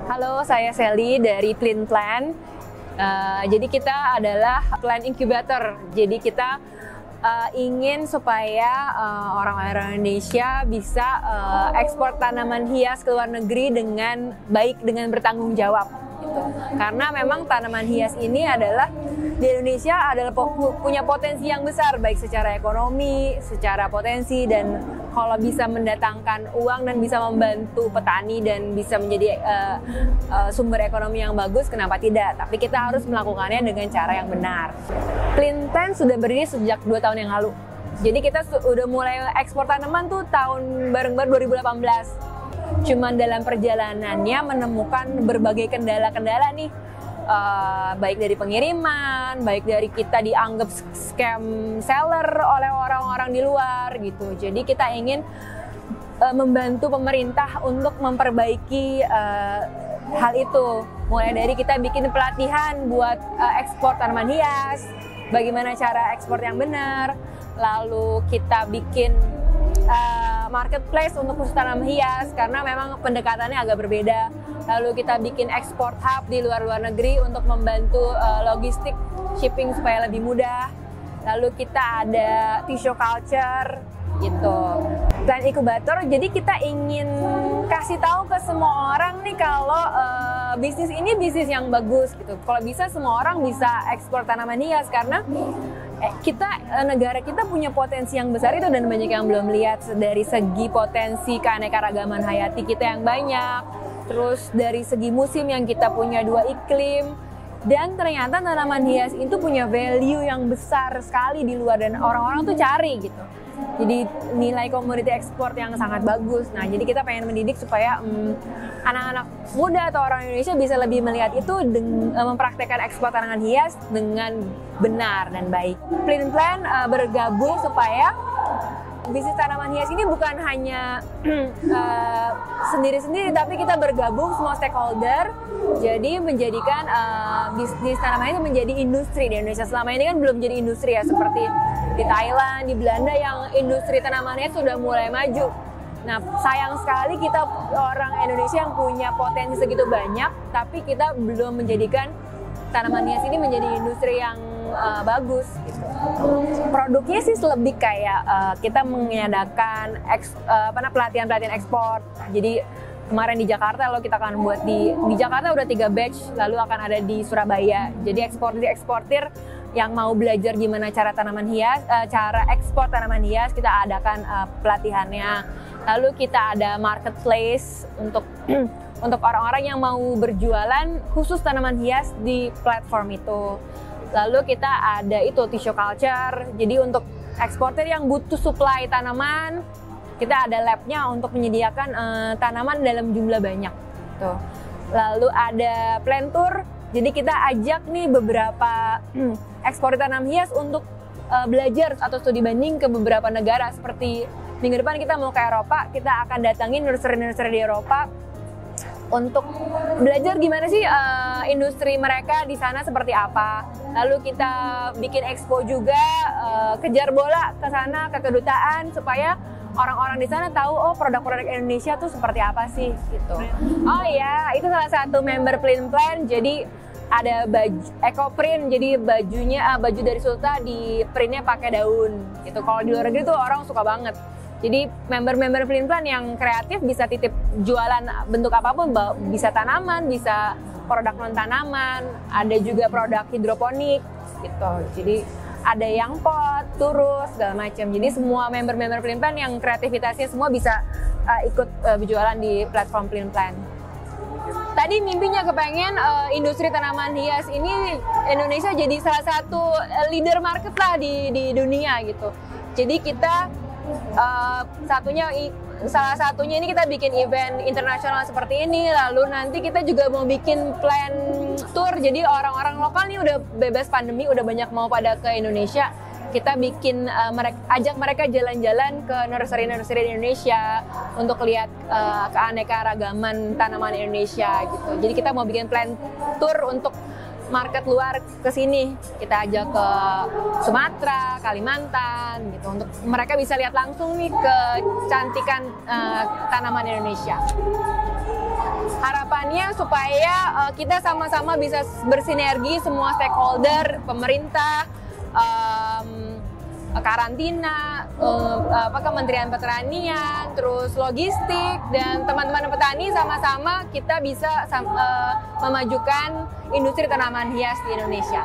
Halo, saya Sally dari Clean Plan. Jadi kita adalah plan incubator. Jadi kita ingin supaya orang-orang Indonesia bisa ekspor tanaman hias ke luar negeri dengan baik, dengan bertanggung jawab. Gitu. Karena memang tanaman hias ini adalah di Indonesia adalah punya potensi yang besar, baik secara ekonomi, secara potensi, dan kalau bisa mendatangkan uang dan bisa membantu petani dan bisa menjadi sumber ekonomi yang bagus, kenapa tidak? Tapi kita harus melakukannya dengan cara yang benar. Clean Plan sudah berdiri sejak 2 tahun yang lalu. Jadi kita udah mulai ekspor tanaman tuh bareng-bareng 2018. Cuman dalam perjalanannya menemukan berbagai kendala-kendala nih. Baik dari pengiriman, baik dari kita dianggap scam seller oleh orang-orang di luar gitu. Jadi kita ingin membantu pemerintah untuk memperbaiki hal itu. Mulai dari kita bikin pelatihan buat ekspor tanaman hias, bagaimana cara ekspor yang benar, lalu kita bikin marketplace untuk khusus tanaman hias karena memang pendekatannya agak berbeda. Lalu kita bikin export hub di luar negeri untuk membantu logistik shipping supaya lebih mudah. Lalu kita ada tissue culture gitu. Plan inkubator, jadi kita ingin kasih tahu ke semua orang nih kalau bisnis ini bisnis yang bagus gitu. Kalau bisa semua orang bisa ekspor tanaman hias karena negara kita punya potensi yang besar itu dan banyak yang belum lihat, dari segi potensi keanekaragaman hayati kita yang banyak, terus dari segi musim yang kita punya 2 iklim, dan ternyata tanaman hias itu punya value yang besar sekali di luar dan orang-orang tuh cari gitu. Jadi nilai komoditi ekspor yang sangat bagus. Nah, jadi kita pengen mendidik supaya anak-anak muda atau orang Indonesia bisa lebih melihat itu, mempraktekkan ekspor tanaman hias dengan benar dan baik. Clean Plan bergabung supaya bisnis tanaman hias ini bukan hanya sendiri-sendiri, tapi kita bergabung semua stakeholder. Jadi menjadikan bisnis tanaman itu menjadi industri di Indonesia. Selama ini kan belum jadi industri ya, seperti di Thailand, di Belanda yang industri tanamannya sudah mulai maju. Nah, sayang sekali kita orang Indonesia yang punya potensi segitu banyak, tapi kita belum menjadikan tanaman hias ini menjadi industri yang bagus gitu. Produknya sih lebih kayak kita mengadakan pelatihan-pelatihan ekspor. Jadi kemarin di Jakarta, lalu kita akan buat di Jakarta udah 3 batch, lalu akan ada di Surabaya. Jadi eksportir yang mau belajar gimana cara cara ekspor tanaman hias, kita adakan pelatihannya. Lalu kita ada marketplace untuk untuk orang-orang yang mau berjualan khusus tanaman hias di platform itu. Lalu kita ada itu tissue culture. Jadi untuk eksportir yang butuh supply tanaman, kita ada labnya untuk menyediakan tanaman dalam jumlah banyak. Tuh. Lalu ada plan tour. Jadi kita ajak nih beberapa eksportir tanaman hias untuk belajar atau studi banding ke beberapa negara. Seperti minggu depan kita mau ke Eropa, kita akan datangin nursery-nursery di Eropa untuk belajar gimana sih industri mereka di sana seperti apa. Lalu kita bikin expo juga, kejar bola ke sana, ke kedutaan, supaya orang-orang di sana tahu, oh produk-produk Indonesia tuh seperti apa sih gitu. Oh ya, itu salah satu member Clean Plan. Jadi ada baju eco print, jadi baju dari Sulta di printnya pakai daun gitu. Kalau di luar negeri tuh orang suka banget. Jadi member-member Clean Plan yang kreatif bisa titip jualan bentuk apapun, bisa tanaman, bisa produk non tanaman, ada juga produk hidroponik gitu. Jadi ada yang pot, turus, segala macam. Jadi semua member-member Clean Plan yang kreativitasnya semua bisa ikut berjualan di platform Clean Plan. Tadi mimpinya kepengen industri tanaman hias ini Indonesia jadi salah satu leader market lah di dunia gitu. Jadi kita salah satunya ini kita bikin event internasional seperti ini, lalu nanti kita juga mau bikin plan tour. Jadi orang-orang lokal nih udah bebas pandemi, udah banyak mau pada ke Indonesia. Kita bikin ajak mereka jalan-jalan ke nursery-nursery di Indonesia untuk lihat keanekaragaman tanaman Indonesia gitu. Jadi kita mau bikin plan tour untuk market luar ke sini. Kita ajak ke Sumatera, Kalimantan gitu untuk mereka bisa lihat langsung nih kecantikan tanaman Indonesia. Harapannya supaya kita sama-sama bisa bersinergi semua stakeholder, pemerintah, karantina, Kementerian Pertanian, terus logistik, dan teman-teman petani sama-sama kita bisa memajukan industri tanaman hias di Indonesia.